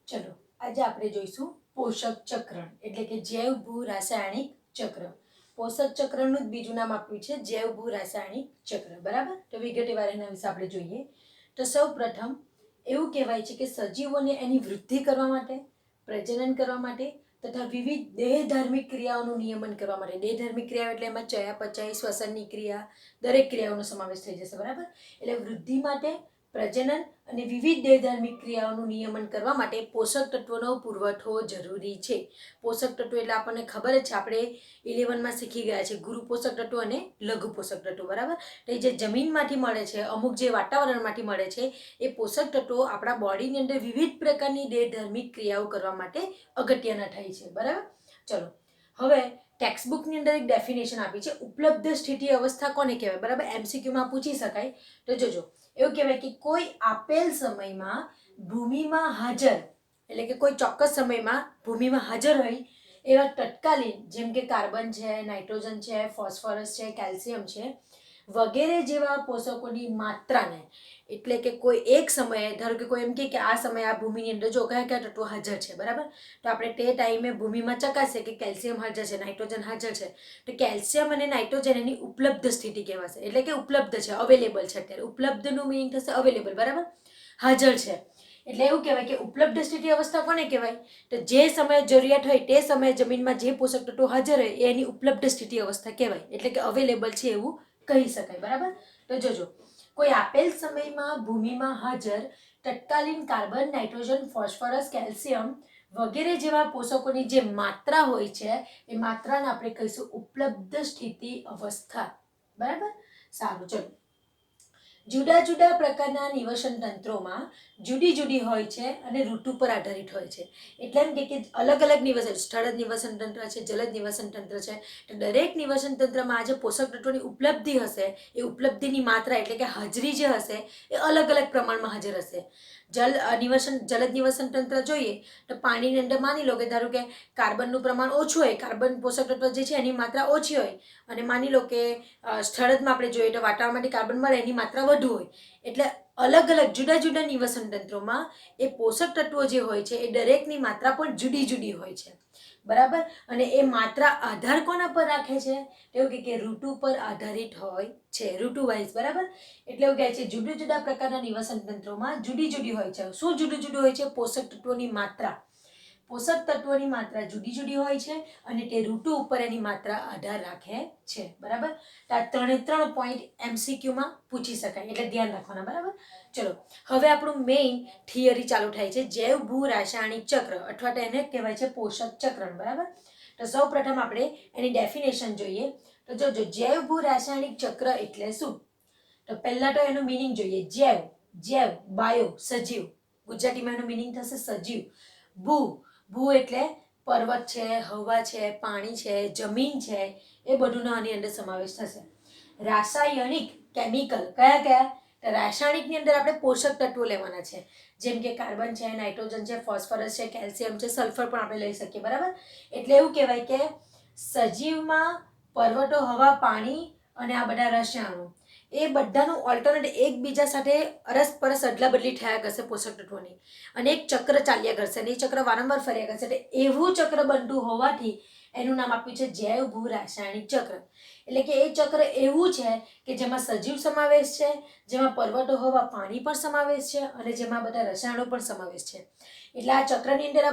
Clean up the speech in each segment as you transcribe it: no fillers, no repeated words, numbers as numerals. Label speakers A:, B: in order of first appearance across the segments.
A: ચલો આજે આપણે જોઈશું પોષક ચક્રણ એટલે કે જૈવ ભૂ રાસાયણિક ચક્ર. પોષક ચક્રનું જ બીજું નામ આપ્યું છે જૈવ ભૂ રાસાયણિક ચક્ર. બરાબર, તો વિગતવાર એના વિશે આપણે જોઈએ. તો સૌ પ્રથમ એવું કહેવાય છે કે સજીવોને એની વૃદ્ધિ કરવા માટે, પ્રજનન કરવા માટે તથા વિવિધ દેહધાર્મિક ક્રિયાઓનું નિયમન કરવા માટે. દેહધાર્મિક ક્રિયાઓ એટલે એમાં ચયાપચય, શ્વસનની ક્રિયા, દરેક ક્રિયાઓનો સમાવેશ થઈ જશે. બરાબર, એટલે વૃદ્ધિ માટે, પ્રજનન અને વિવિધ દેહધાર્મિક ક્રિયાઓનું નિયમન કરવા માટે પોષક તત્વોનો પુરવઠો જરૂરી છે. પોષક તત્વો એટલે આપણને ખબર જ છે, આપણે 11માં શીખી ગયા છે ગુરુ પોષક તત્વો અને લઘુ પોષક તત્વો. બરાબર, તો જે જમીનમાંથી મળે છે, અમુક જે વાતાવરણમાંથી મળે છે, એ પોષક તત્વો આપણા બોડીની અંદર વિવિધ પ્રકારની દેહધાર્મિક ક્રિયાઓ કરવા માટે અગત્યના થાય છે. બરાબર, ચલો હવે ટેક્સ્ટબુકની અંદર એક ડેફિનેશન આપી છે. ઉપલબ્ધ સ્થિતિ અવસ્થા કોને કહેવાય? બરાબર, એમસીક્યુમાં પૂછી શકાય. તો જોજો, એવું કહેવાય કે કોઈ આપેલ સમયમાં ભૂમિમાં હાજર એટલે કે કોઈ ચોક્કસ સમયમાં ભૂમિમાં હાજર હોય એવા તત્કાલીન, જેમ કે કાર્બન છે, નાઇટ્રોજન છે, ફોસ્ફરસ છે, કેલ્શિયમ છે વગેરે જેવા પોષકોની માત્રાને, એટલે કે કોઈ એક સમયે, ધારો કે કોઈ એમ કે આ સમયે આ ભૂમિની અંદર જો કયા કયા તત્વો હાજર છે. બરાબર, તો આપણે તે ટાઈમે ભૂમિમાં ચકાસીએ કે કેલ્શિયમ હાજર છે, નાઇટ્રોજન હાજર છે. તો કેલ્શિયમ અને નાઇટ્રોજન એની ઉપલબ્ધ સ્થિતિ કહેવાશે. એટલે કે ઉપલબ્ધ છે, અવેલેબલ છે. અત્યારે ઉપલબ્ધનું મિનિંગ થશે અવેલેબલ. બરાબર, હાજર છે એટલે એવું કહેવાય કે ઉપલબ્ધ સ્થિતિ અવસ્થા કોને કહેવાય? તો જે સમયે જરૂરિયાત હોય તે સમયે જમીનમાં જે પોષક તત્વો હાજર હોય એ એની ઉપલબ્ધ સ્થિતિ અવસ્થા કહેવાય. એટલે કે અવેલેબલ છે એવું કહી શકાય. બરાબર, તો જોજો, કોઈ આપેલ સમયમાં ભૂમિમાં હાજર તત્કાલીન કાર્બન, નાઇટ્રોજન, ફોસ્ફરસ, કેલ્શિયમ વગેરે જેવા પોષકોની જે માત્રા હોય છે એ માત્રાને આપણે કહીશું ઉપલબ્ધ સ્થિતિ અવસ્થા. બરાબર, સારું, ચલો. જુદા જુદા પ્રકારના નિવસન તંત્રોમાં જુદી જુદી હોય છે અને ઋતુ પર આધારિત હોય છે. એટલે એમ કે અલગ અલગ નિવસન, સ્થળજ નિવસન તંત્ર છે, જલજ નિવસન તંત્ર છે. તો દરેક નિવસન તંત્રમાં આ જે પોષક તત્વોની ઉપલબ્ધિ હશે એ ઉપલબ્ધિની માત્રા એટલે કે હાજરી જે હશે એ અલગ અલગ પ્રમાણમાં હાજર હશે. જલજ નિવસન તંત્ર જોઈએ તો પાણીની અંદર માની લો કે ધારો કે કાર્બનનું પ્રમાણ ઓછું હોય, કાર્બન પોષક તત્વ જે છે એની માત્રા ઓછી હોય, અને માની લો કે સ્થળજમાં આપણે જોઈએ તો વાતાવરણમાંથી કાર્બન મળે એની માત્રા વધુ હોય. એટલે અલગ અલગ જુદા જુદા નિવસન તંત્રોમાં એ પોષક તત્વો જે હોય છે એ દરેકની માત્રા પણ જુદી જુદી હોય છે. બરાબર, અને એ માત્રા આધાર કોના પર રાખે છે? એવું કે ઋતુ પર આધારિત હોય છે, ઋતુ વાઇઝ. બરાબર, એટલે એવું કહે છે જુદા જુદા પ્રકારના નિવસન તંત્રોમાં જુદી જુદી હોય છે. શું જુદું જુદું હોય છે? પોષક તત્વોની માત્રા. પોષક તત્વોની માત્રા જુદી જુદી હોય છે અને તે ઋતુ ઉપર એની માત્રા આધાર રાખે છે. બરાબર, તો આ 3 પોઈન્ટ એમસીક્યુમાં પૂછી શકાય એટલે ધ્યાન રાખવાના. બરાબર, ચલો હવે આપણું મેઇન થિયરી ચાલુ થાય છે, જૈવ ભૂ રાસાયણિક ચક્ર અથવા તો એને કહેવાય છે પોષક ચક્રણ. બરાબર, તો સૌ પ્રથમ આપણે એની ડેફિનેશન જોઈએ. તો જોજો, જૈવ ભૂ રાસાયણિક ચક્ર એટલે શું? તો પહેલા તો એનું મિનિંગ જોઈએ. જૈવ, જૈવ બાયો, સજીવ. ગુજરાતીમાં એનું મિનિંગ થશે સજીવ. ભૂ, ભૂ એટલે પર્વત છે, હવા છે, પાણી છે, જમીન છે, એ બધુંનો આની અંદર સમાવેશ થશે. રાસાયણિક, કેમિકલ, કયા કયા? રાસાયણિકની અંદર આપણે પોષક તત્વો લેવાના છે, જેમ કે કાર્બન છે, નાઇટ્રોજન છે, ફોસ્ફરસ છે, કેલ્શિયમ છે, સલ્ફર પણ આપણે લઈ શકીએ. બરાબર, એટલે એવું કહેવાય કે સજીવમાં પર્વતો, હવા, પાણી અને આ બધા રસાયણો એ બધાનું ઓલ્ટરનેટ એકબીજા સાથે અરસપરસ અદલા બદલી થયા કરશે પોષક તત્વોની, અને એક ચક્ર ચાલ્યા કરશે અને એ ચક્ર વારંવાર ફર્યા કરશે. એટલે એવું ચક્ર બનતું હોવાથી એનું નામ આપ્યું છે જૈવ ભૂ રાસાયણિક ચક્ર. એટલે કે એ ચક્ર એવું છે કે જેમાં સજીવ સમાવેશ છે, જેમાં પર્વતો, હવા, પાણી પણ સમાવેશ છે અને જેમાં બધા રસાયણો પણ સમાવેશ છે. એટલે આ ચક્રની અંદર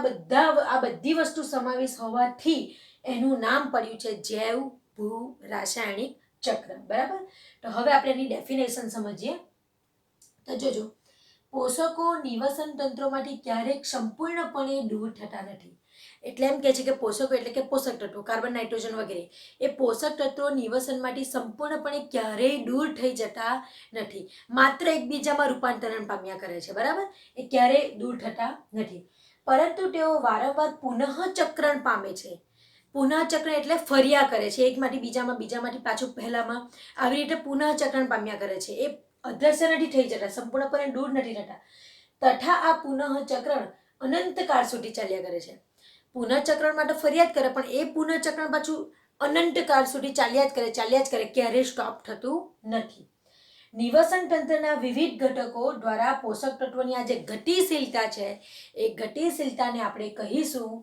A: આ બધી વસ્તુ સમાવેશ હોવાથી એનું નામ પડ્યું છે જૈવ ભૂ રાસાયણિક ચક્ર. બરાબર, તો હવે આપણે એની ડેફિનેશન સમજીએ. તો જોજો, પોષકો નિવસન તંત્રોમાંથી ક્યારેક સંપૂર્ણપણે દૂર થતા નથી. એટલે એમ કહે છે કે પોષકો એટલે કે પોષક તત્વો, કાર્બન, નાઇટ્રોજન વગેરે, એ પોષક તત્વો નિવસનમાંથી સંપૂર્ણપણે ક્યારેય દૂર થઈ જતા નથી, માત્ર એકબીજામાં રૂપાંતરણ પામ્યા કરે છે. બરાબર, એ ક્યારેય દૂર થતા નથી, પરંતુ તેઓ વારંવાર પુનઃચક્રણ પામે છે. પુનઃચક્ર એટલે ફર્યા કરે છે, એકમાંથી બીજામાં, બીજામાંથી પાછું પહેલામાં, આવી રીતે પુનઃચક્રણ પામ્યા કરે છે. એ અદ્રશ્ય નથી થઈ જતા, સંપૂર્ણપણે દૂર નથી થતા, તથા આ પુનઃચક્રણ અનંતકાળ સુધી ચાલ્યા કરે છે. પુનઃચક્રણ માટે ફરિયાદ કરે પણ એ પુનઃચક્રણ પાછું અનંતકાળ સુધી ચાલ્યા જ કરે, ક્યારેય સ્ટોપ થતું નથી. નિવસન તંત્રના વિવિધ ઘટકો દ્વારા પોષક તત્વોની આ જે ગતિશીલતા છે એ ગતિશીલતાને આપણે કહીશું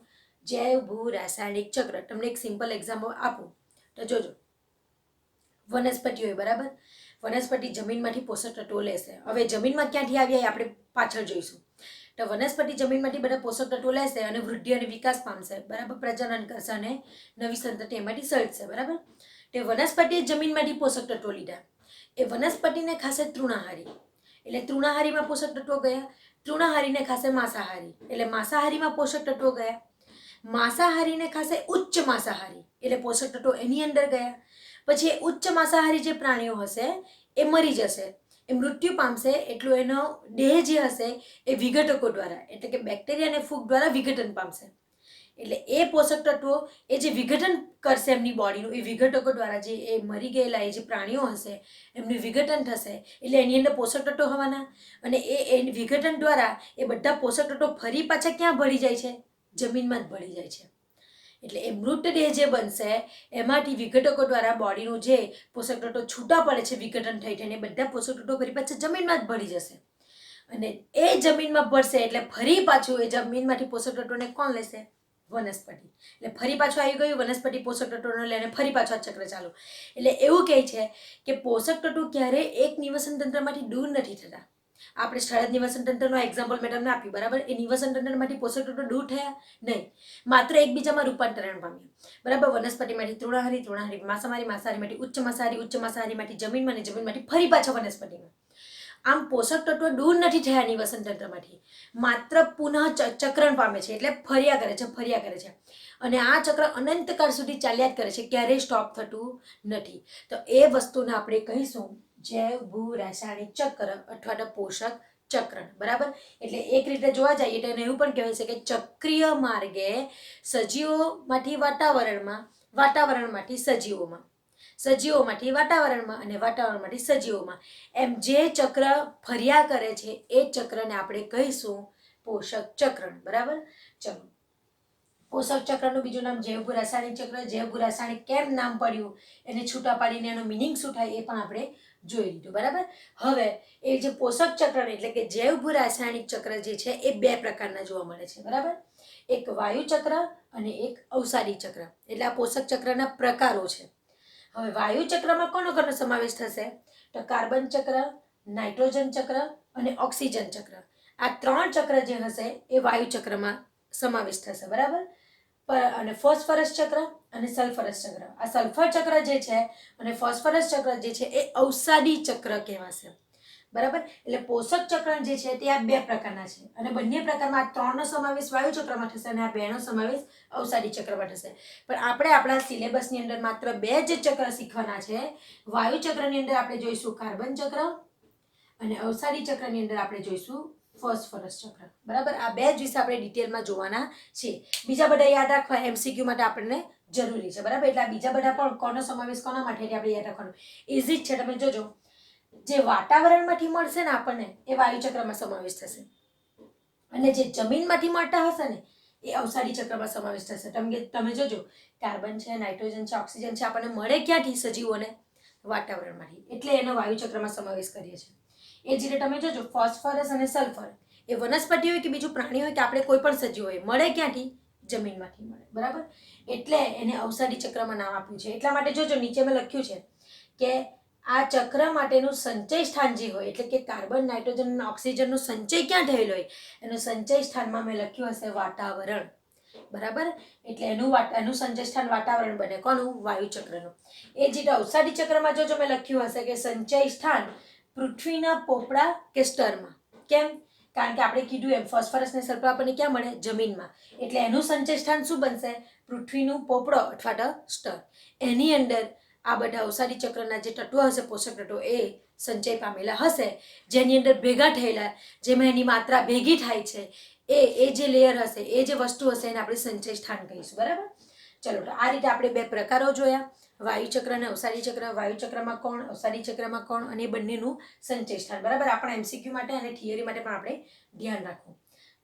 A: જૈવ ભૂ રાસાયણિક ચક્ર. તમને એક સિમ્પલ એક્ઝામ્પલ આપું તો જોજો. વનસ્પતિ હોય બરાબર, વનસ્પતિ જમીનમાંથી પોષક તત્વો લેશે. હવે જમીનમાં ક્યાંથી આવ્યા એ આપણે પાછળ જોઈશું. તો વનસ્પતિ જમીનમાંથી બધા પોષક તત્વો લેશે અને વૃદ્ધિ અને વિકાસ પામશે બરાબર, પ્રજનન કરશે અને નવી સંતતિ એમાંથી સર્જશે બરાબર. તે વનસ્પતિએ જમીનમાંથી પોષક તત્વો લીધા. એ વનસ્પતિને ખાસે તૃણાહારી, એટલે તૃણાહારીમાં પોષક તત્વો ગયા. તૃણાહારીને ખાસે માંસાહારી, એટલે માંસાહારીમાં પોષક તત્વો ગયા. માંસાહારીને ખાસે ઉચ્ચ માંસાહારી, એટલે પોષક તત્વો એની અંદર ગયા. પછી એ ઉચ્ચ માંસાહારી જે પ્રાણીઓ હશે એ મરી જશે, એ મૃત્યુ પામશે. એટલું એનો દેહ જે હશે એ વિઘટકો દ્વારા, એટલે કે બેક્ટેરિયા અને ફૂગ દ્વારા વિઘટન પામશે. એટલે એ પોષક તત્વો એ જે વિઘટન કરશે એમની બોડીનું, એ વિઘટકો દ્વારા જે એ મરી ગયેલા એ જે પ્રાણીઓ હશે એમનું વિઘટન થશે. એટલે એની અંદર પોષક તત્વો હોવાના અને એ વિઘટન દ્વારા એ બધા પોષક તત્વો ફરી પાછા ક્યાં ભળી જાય છે? જમીનમાં જ ભળી જાય છે. એટલે એ મૃતદેહ જે બનશે એમાંથી વિઘટકો દ્વારા બોડીનું જે પોષક તત્વો છૂટા પડે છે વિઘટન થઈ થઈને, બધા પોષક તત્વો ફરી પાછા જમીનમાં જ ભળી જશે. અને એ જમીનમાં ભળશે એટલે ફરી પાછું એ જમીનમાંથી પોષક તત્વોને કોણ લેશે? વનસ્પતિ. એટલે ફરી પાછું આવી ગયું, વનસ્પતિ પોષક તત્વોને લઈને ફરી પાછું આ ચક્ર ચાલુ. એટલે એવું કહે છે કે પોષક તત્વો ક્યારેય એક નિવસન તંત્રમાંથી દૂર નથી થતા. આપણે સ્થળજ નિવસન તંત્રનો એક્ઝામ્પલ મેં તમને આપ્યું બરાબર. એ નિવસન તંત્રમાંથી પોષક તત્વો દૂર થયા નહીં, માત્ર એકબીજામાં રૂપાંતરણ પામ્યા બરાબર. વનસ્પતિમાંથી તૃણાહારી, તૃણાહારી માંસાહારી, માંસાહારીમાંથી ઉચ્ચ માંસાહારી, ઉચ્ચ માંસાહારીમાંથી જમીનમાં અને જમીનમાંથી ફરી પાછા વનસ્પતિમાં. આમ પોષક તત્વો દૂર નથી થયા નિવસન તંત્રમાંથી, માત્ર પુનઃ ચક્રણ પામે છે, એટલે ફર્યા કરે છે. અને આ ચક્ર અનંતકાળ સુધી ચાલ્યા જ કરે છે, ક્યારેય સ્ટોપ થતું નથી. તો એ વસ્તુને આપણે કહીશું જૈવ ભૂ રાસાયણિક ચક્ર અથવા તો પોષક ચક્ર બરાબર. એટલે એક રીતે જોવા જઈએ તો એને એવું પણ કહેવાય છે કે ચક્રીય માર્ગે સજીવોમાંથી વાતાવરણમાં, વાતાવરણમાંથી સજીવોમાં, સજીવોમાંથી વાતાવરણમાં અને વાતાવરણમાંથી સજીવોમાં, એમ જે ચક્ર ફર્યા કરે છે એ ચક્રને આપણે કહીશું પોષક ચક્ર બરાબર. ચલો, પોષક ચક્રનું બીજું નામ જૈવ ભૂ રાસાયણિક ચક્ર. જૈવ ભૂ રાસાયણિક કેમ નામ પડ્યું, એને છૂટા પાડીને એનો મિનિંગ શું થાય એ પણ આપણે જોઈ લીધું બરાબર. હવે એ જે પોષક ચક્ર એટલે કે જૈવ ભૂ રાસાયણિક ચક્ર જે છે એ બે પ્રકારના જોવા મળે છે બરાબર. એક વાયુ ચક્ર અને એક અવસાદી ચક્ર, એટલે આ પોષક ચક્રના પ્રકારો છે. હવે વાયુ ચક્રમાં કોનો કોનો સમાવેશ થશે? તો કાર્બન ચક્ર, નાઇટ્રોજન ચક્ર અને ઓક્સિજન ચક્ર. આ ત્રણ ચક્ર જે હશે એ વાયુ ચક્રમાં સમાવેશ થશે બરાબર. અને ફોસ્ફરસ ચક્ર અને સલ્ફરસ ચક્ર, આ સલ્ફર ચક્ર જે છે અને ફોસ્ફરસ ચક્ર જે છે એ અવસાદી ચક્ર કહેવાશે બરાબર. એટલે પોષક ચક્ર જે છે તે આ બે પ્રકારના છે અને બંને પ્રકારમાં આ ત્રણનો સમાવેશ વાયુ ચક્રમાં થશે અને આ બેનો સમાવેશ અવસાદી ચક્રમાં થશે. પણ આપણે આપણા સિલેબસની અંદર માત્ર બે જ ચક્ર શીખવાના છે. વાયુ ચક્રની અંદર આપણે જોઈશું કાર્બન ચક્ર અને અવસાદી ચક્રની અંદર આપણે જોઈશું ફોસ્ફરસ ચક્ર બરાબર. આ બે જ વિશે આપણે ડિટેલમાં જોવાના છે. બીજા બધા યાદ રાખવા એમસીક્યુ માટે આપણને જરૂરી છે બરાબર. એટલે આ બીજા બધા પણ કોનો સમાવેશ કોના માટે આપણે યાદ રાખવાનું ઇઝી જ છે. તમે જોજો, જે વાતાવરણમાંથી મળશે ને આપણને એ વાયુ ચક્રમાં સમાવેશ થશે અને જે જમીનમાંથી મળતા હશે ને એ અવસાદી ચક્રમાં સમાવેશ થશે. તમે જોજો, કાર્બન છે, નાઇટ્રોજન છે, ઓક્સિજન છે, આપણને મળે ક્યાંથી? સજીવોને વાતાવરણમાંથી, એટલે એનો વાયુ ચક્રમાં સમાવેશ કરીએ છીએ. એ જ રીતે તમે જોજો ફોસ્ફરસ અને સલ્ફર એ વનસ્પતિ હોય કે બીજું પ્રાણી હોય કે આપણે કોઈ પણ સજીવ હોય, મળે ક્યાંથી? જમીનમાંથી મળે બરાબર. એટલે એને અવસાદી ચક્રમાં નામ આપ્યું છે. એટલા માટે જોજો નીચે મેં લખ્યું છે કે આ ચક્ર માટેનું સંચય સ્થાન જે હોય, એટલે કે કાર્બન, નાઇટ્રોજન અને ઓક્સિજનનો સંચય ક્યાં થયેલો હોય, એનું સંચય સ્થાનમાં મેં લખ્યું હશે વાતાવરણ બરાબર. એટલે એનું સંચય સ્થાન વાતાવરણ બને. કોનું? વાયુ ચક્રનું. એ જ રીતે અવસાદી ચક્રમાં જોજો મેં લખ્યું હશે કે સંચય સ્થાન પૃથ્વીના પોપડા કે સ્તરમાં. કેમ? કારણ કે આપણે કીધું એમ ફોસ્ફરસ ને સલ્ફર આપણને ક્યાં મળે? જમીનમાં. એટલે એનું સંચય સ્થાન શું બનશે? પૃથ્વીનું પોપડો અથવા તો સ્તર. એની અંદર આ બધા અવસાદી ચક્રના જે તત્વો હશે, પોષક તત્વો, એ સંચય પામેલા હશે, જેની અંદર ભેગા થયેલા, જેમાં એની માત્રા ભેગી થાય છે, એ જે લેયર હશે, એ જે વસ્તુ હશે એને આપણે સંચય સ્થાન કહીશું બરાબર. ચલો, તો આ રીતે આપણે બે પ્રકારો જોયા, વાયુ ચક્ર અને અવસાદી ચક્ર. વાયુ ચક્રમાં કોણ, અવસાદી ચક્રમાં કોણ, અને બંનેનું સંચય સ્થાન બરાબર. આપણા એમસીક્યુ માટે અને થિયરી માટે પણ આપણે ધ્યાન રાખવું.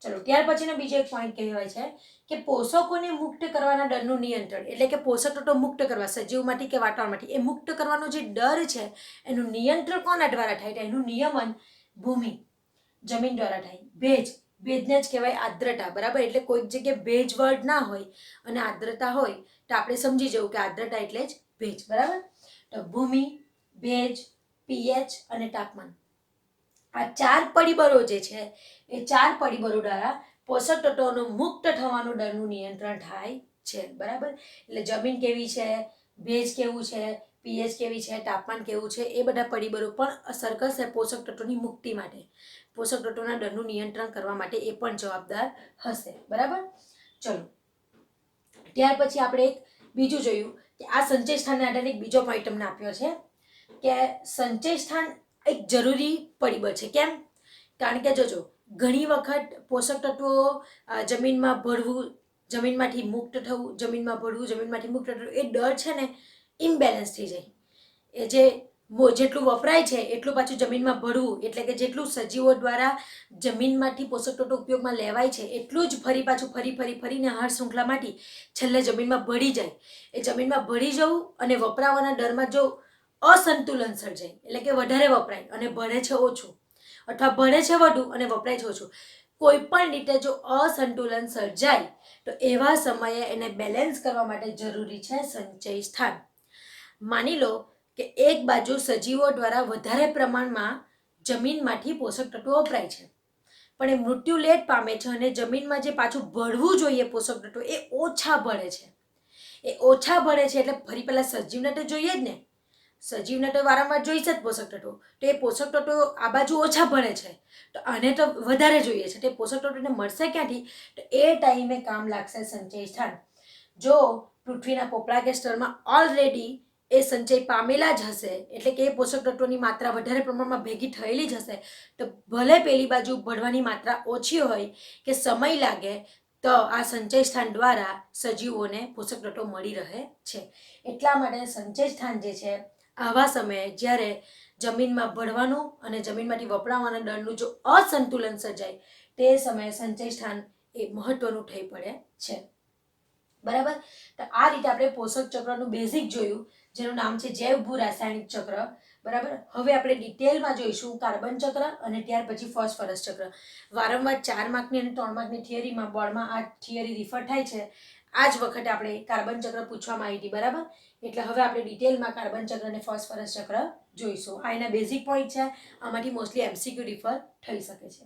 A: ચલો ત્યાર પછીનો બીજો એક પોઈન્ટ કહેવાય છે કે પોષકોને મુક્ત કરવાના દરનું નિયંત્રણ, એટલે કે પોષક તત્વો મુક્ત કરવા સજીવમાંથી કે વાતાવરણમાંથી એ મુક્ત કરવાનો જે દર છે એનું નિયંત્રણ કોના દ્વારા થાય? એનું નિયમન ભૂમિ જમીન દ્વારા થાય. ભેજને જ કહેવાય આર્દ્રતા, બરાબર. એટલે કોઈક જગ્યાએ ભેજવળ ના હોય અને આર્દ્રતા હોય તો આપણે સમજી જવું કે આર્દ્રતા એટલે જ ભેજ, બરાબર. તો ભૂમિ, ભેજ, પીએચ અને તાપમાન, આ 4 પરિબળો જે છે એ 4 પરિબળો દ્વારા પોષક તત્વોનું મુક્ત થવાનું દરનું નિયંત્રણ થાય છે, બરાબર. એટલે જમીન કેવી છે, ભેજ કેવું છે, પીએચ કેવી છે, તાપમાન કેવું છે, એ બધા પરિબળો પણ અસર કરશે પોષક તત્વોની મુક્તિ માટે, પોષક તત્વોના દરનું નિયંત્રણ કરવા માટે એ પણ જવાબદાર હશે, બરાબર. ચલો ત્યાર પછી આપણે એક બીજું જોયું કે આ સંચય સ્થાનને આધારે એક બીજો પોઈન્ટ તમને આપ્યો છે કે સંચય સ્થાન એક જરૂરી પરિબળ છે. કેમ? કારણ કે જોજો ઘણી વખત પોષક તત્વો જમીનમાં ભળવું, જમીનમાંથી મુક્ત થવું, જમીનમાં ભળવું, જમીનમાંથી મુક્ત થવું, એ દર છે ને ઇમ્બેલેન્સ થઈ જાય. એ જે જેટલું વપરાય છે એટલું પાછું જમીનમાં ભળવું, એટલે કે જેટલું સજીવો દ્વારા જમીનમાંથી પોષક તત્વો ઉપયોગમાં લેવાય છે એટલું જ ફરીને આહાર શૃંખલામાંથી છેલ્લે જમીનમાં ભળી જાય. એ જમીનમાં ભળી જવું અને વપરાવાના દરમાં જો અસંતુલન સર્જાય, એટલે કે વધારે વપરાય અને ભળે છે ઓછું, અથવા ભળે છે વધુ અને વપરાય છે ઓછું, કોઈ પણ રીતે જો અસંતુલન સર્જાય તો એવા સમયે એને બેલેન્સ કરવા માટે જરૂરી છે સંચય સ્થાન. માની લો કે એક બાજુ સજીવો દ્વારા વધારે પ્રમાણમાં જમીનમાંથી પોષક તત્વો વપરાય છે પણ એ મૃત્યુ લેટ પામે છે અને જમીનમાં જે પાછું ભળવું જોઈએ પોષક તત્વો એ ઓછા ભળે છે. એ ઓછા ભળે છે એટલે ફરી પહેલાં સજીવને તો જોઈએ જ ને, સજીવને તો વારંવાર જોઈશે જ પોષક તત્વો, તો એ પોષક તત્વો આ બાજુ ઓછા ભળે છે તો આને તો વધારે જોઈએ છે, તો એ પોષક તત્વોને મળશે ક્યાંથી? તો એ ટાઈમે કામ લાગશે સંચય સ્થાન. જો પૃથ્વીના પોપડા કે સ્તરમાં ઓલરેડી એ સંચય પામેલા જ હશે, એટલે કે એ પોષક તત્વોની માત્રા વધારે પ્રમાણમાં ભેગી થયેલી જ હશે, તો ભલે પેલી બાજુ ભળવાની માત્રા ઓછી હોય કે સમય લાગે તો આ સંચય સ્થાન દ્વારા સજીવોને પોષક તત્વો મળી રહે છે. એટલા માટે સંચય સ્થાન જે છે આવા સમયે જ્યારે જમીનમાં ભળવાનું અને જમીનમાંથી વપરાવાના દળનું જો અસંતુલન સર્જાય તે સમયે સંચય સ્થાન એ મહત્વનું થઈ પડે છે, બરાબર. તો આ રીતે આપણે પોષક ચક્રનું બેઝિક જોયું જેનું નામ છે જૈવ ભૂ રાસાયણિક ચક્ર, બરાબર. હવે આપણે ડિટેલમાં જોઈશું કાર્બન ચક્ર અને ત્યાર પછી ફોસ્ફરસ ચક્ર. વારંવાર 4 માર્કની અને 3 માર્કની થિયરીમાં બોર્ડમાં આ થિયરી રિફર થાય છે. આ જ વખતે આપણે કાર્બન ચક્ર પૂછવામાં આવી હતી, બરાબર. એટલે હવે આપણે ડિટેલમાં કાર્બન ચક્ર અને ફોસ્ફરસ ચક્ર જોઈશું. આ એના બેઝિક પોઈન્ટ છે, આમાંથી મોસ્ટલી MCQ રિફર થઈ શકે છે.